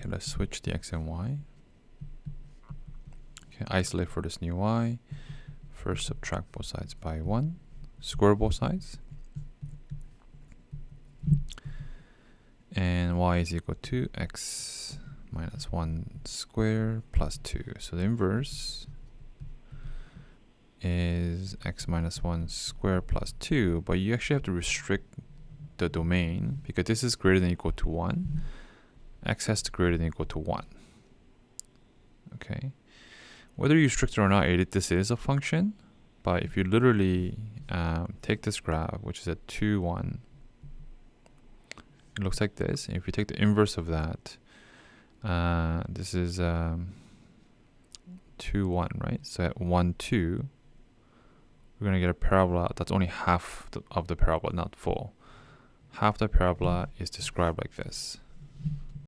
Okay, let's switch the x and y. Okay, isolate for this new y. First subtract both sides by 1. Square both sides. And y is equal to x minus 1 squared plus 2. So the inverse is x minus 1 squared plus 2. But you actually have to restrict the domain because this is greater than or equal to 1. X has to be greater than or equal to 1. Okay. Whether you restrict it or not, this is a function. But if you literally take this graph, which is at 2, 1, it looks like this. And if you take the inverse of that, this is 2, 1, right? So at 1, 2, we're going to get a parabola that's only half of the parabola, not full. Half the parabola is described like this.